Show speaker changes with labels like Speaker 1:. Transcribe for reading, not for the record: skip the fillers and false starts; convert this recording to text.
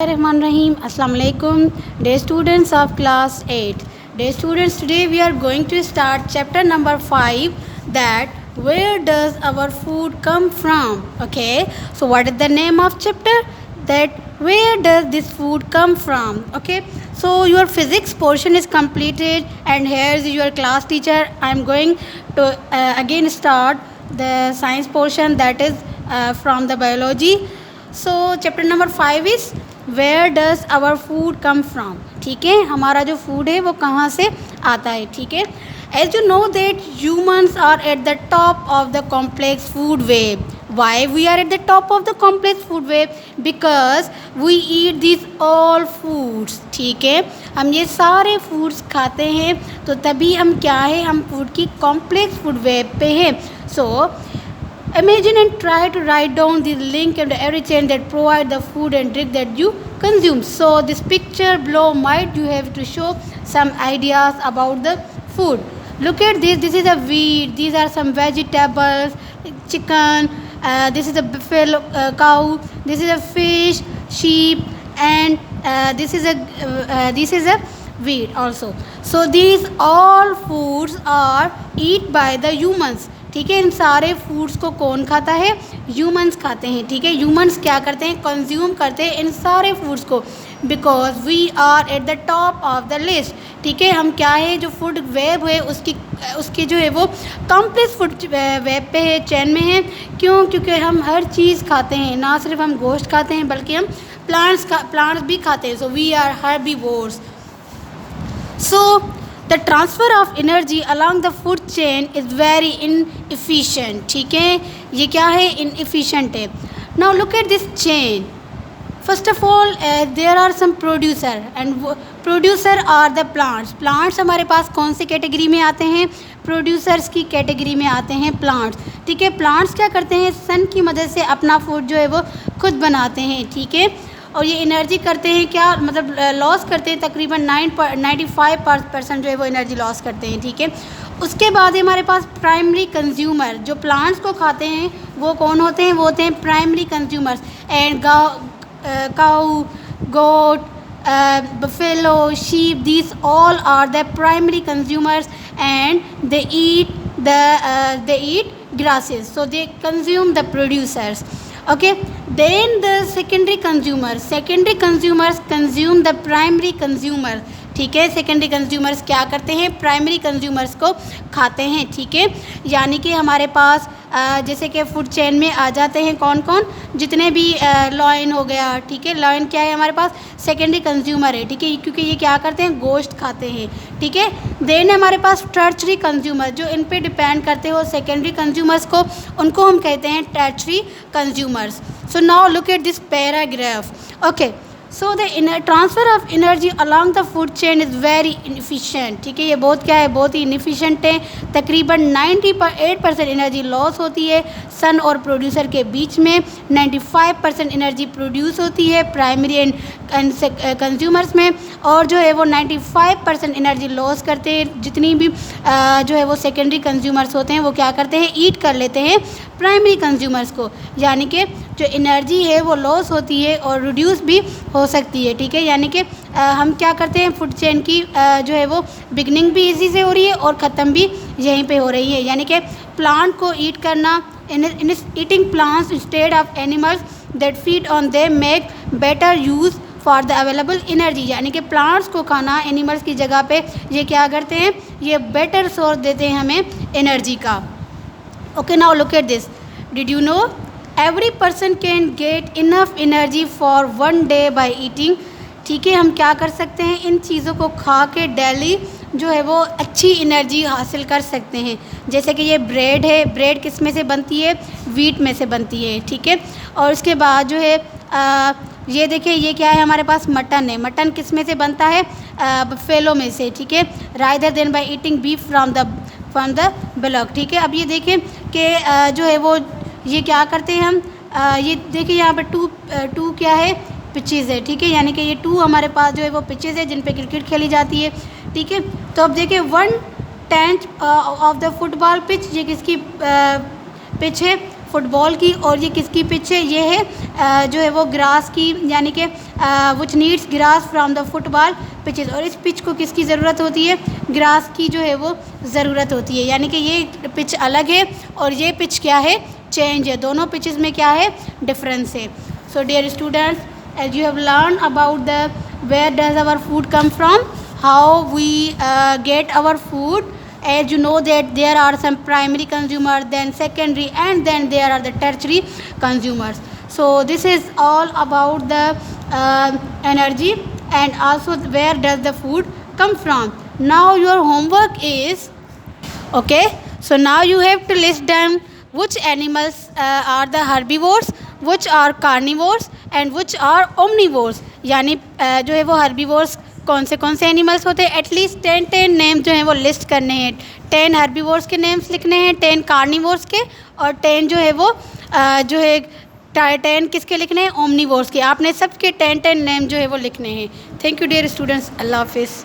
Speaker 1: Rahman Rahim. Assalamu alaikum. Dear students of class 8. Dear students, today we are going to start chapter number 5, that where does our food come from? Okay. So what is the name of chapter? That where does this food come from? Okay. So your physics portion is completed, and here is your class teacher. I am going to again start the science portion, that is from the biology. So chapter number 5 is where does our food come from. ठीक है, हमारा जो food है वो कहाँ से आता है. ठीक है, as you know that humans are at the top of the complex food web. Why we are at the top of the complex food web? Because we eat this all foods. ठीक है, हम ये सारे foods खाते हैं, तो तभी हम क्या है, हम फूड की कॉम्प्लेक्स फूड वेब पे हैं. सो imagine and try to write down the link and every chain that provide the food and drink that you consume. So this picture below might you have to show some ideas about the food. Look at this. This is a wheat. These are some vegetables, chicken. This is a buffalo cow. This is a fish, sheep, and this is a wheat also. So these all foods are eat by the humans. ठीक है, इन सारे foods को कौन खाता है? Humans खाते हैं. ठीक है, ह्यूमंस क्या करते हैं? कंज्यूम करते हैं इन सारे फूड्स को, because we are at the top of the list. ठीक है, हम क्या है, जो फूड वेब है उसकी जो है वो कॉम्प्लेक्स फूड वेब पे है, चैन में है. क्यों? क्योंकि हम हर चीज़ खाते हैं, ना सिर्फ हम गोश्त खाते हैं बल्कि हम प्लांट्स भी खाते हैं. So we are herbivores. So the transfer of energy along the food chain is very inefficient. ठीक है, ये क्या है? इनएफिशिएंट है. Now look at this chain. First of all there are some producer, and producer are the plants. Plants हमारे पास कौन सी category में आते हैं? प्रोड्यूसर्स की कैटेगरी में आते हैं प्लांट्स. ठीक है, प्लांट्स क्या करते हैं? सन की मदद से अपना फूड जो है वो खुद बनाते हैं. ठीक है, और ये एनर्जी करते हैं क्या, मतलब लॉस करते हैं, तकरीबन 95% जो है वो एनर्जी लॉस करते हैं. ठीक है, उसके बाद हमारे पास प्राइमरी कंज्यूमर, जो प्लांट्स को खाते हैं वो कौन होते हैं? वो होते हैं primary consumers. And cow, goat, buffalo, sheep, these all are the primary consumers, and they eat grasses, so they consume the producers. Okay, then the secondary consumers consume the primary consumers. ठीक है, secondary consumers क्या करते हैं? Primary consumers को खाते हैं. ठीक है, यानी कि हमारे पास जैसे कि फूड चेन में आ जाते हैं कौन कौन? जितने भी लॉयन हो गया. ठीक है, लॉयन क्या है? हमारे पास सेकेंडरी कंज्यूमर है. ठीक है, क्योंकि ये क्या करते हैं? गोश्त खाते हैं. ठीक है, देन हमारे पास टर्चरी कंज्यूमर, जो इन पे डिपेंड करते हो सेकेंडरी कंज्यूमर्स को, उनको हम कहते हैं tertiary consumers. So now look at this paragraph. Okay, so the transfer of energy along the food chain is very inefficient. ठीक है, ये बहुत क्या है? बहुत ही इनफिशिएंट है. तकरीबन 98% एनर्जी लॉस होती है सन और प्रोड्यूसर के बीच में. 95% एनर्जी प्रोड्यूस होती है प्राइमरी एंड कंज्यूमर्स में, और जो है वो 95% एनर्जी लॉस करते हैं. जितनी भी जो है वो सेकेंडरी कंज्यूमर्स होते हैं वो क्या करते हैं? ईट कर लेते हैं प्राइमरी कंज्यूमर्स को. यानी कि जो एनर्जी है वो लॉस होती है और रिड्यूस भी हो सकती है. ठीक है, यानी कि हम क्या करते हैं? फूड चेन की जो है वो बिगनिंग भी इसी से हो रही है और ख़त्म भी यहीं पे हो रही है. यानी कि प्लांट को ईट करना, इन eating plants instead of animals that feed on them make better use for the available energy. यानी कि प्लांट्स को खाना एनिमल्स की जगह पे ये क्या करते हैं? ये बेटर सोर्स देते हैं हमें एनर्जी का. Okay, now look at this. Did you know every person can get enough energy for one day by eating. ठीक है, हम क्या कर सकते हैं? इन चीज़ों को खा के डेली जो है वो अच्छी एनर्जी हासिल कर सकते हैं. जैसे कि ये ब्रेड है. ब्रेड किस में से बनती है? व्हीट में से बनती है. ठीक है, और उसके बाद जो है ये देखिए, ये क्या है? हमारे पास मटन है. मटन किस में से बनता है? बफेलो में से. ठीक है, rather than by eating beef from the block. ठीक है, अब ये देखें कि जो है वो ये क्या करते हैं हम? ये देखिए यहाँ पर टू क्या है? पिचेज़ है. ठीक है, यानी कि ये 2 हमारे पास जो है वो पिचेज़ है जिन पे क्रिकेट खेली जाती है. ठीक है, तो अब देखिए 1/10 ऑफ द फुटबॉल पिच, ये किसकी पिच है? फुटबॉल की, और ये किसकी पिच है? ये है जो है वो ग्रास की, यानी कि which needs grass from the football pitches. और इस पिच को किसकी ज़रूरत होती है? ग्रास की जो है वो ज़रूरत होती है, यानी कि ये पिच अलग है और ये पिच क्या है? चेंज है। दोनों पिचेस में क्या है? डिफरेंस है। So dear students, as you have learned about the where does our food come from, how we get our food, as you know that there are some primary consumers, then secondary, and then there are the tertiary consumers. So this is all about the energy, and also where does the food come from. Now your homework is, okay, so now you have to list down which animals are the herbivores, which are carnivores, and which are omnivores. यानी जो है वो herbivores कौन से animals होते हैं? At least 10 name जो हैं वो लिस्ट करने हैं। 10 herbivores के नेम्स लिखने हैं, 10 carnivores के, और 10 जो है वो जो है 10 किसके लिखने हैं? omnivores के। आपने सबके 10 नेम जो है वो लिखने हैं। थैंक यू डियर स्टूडेंट्स, अल्लाह हाफिज़।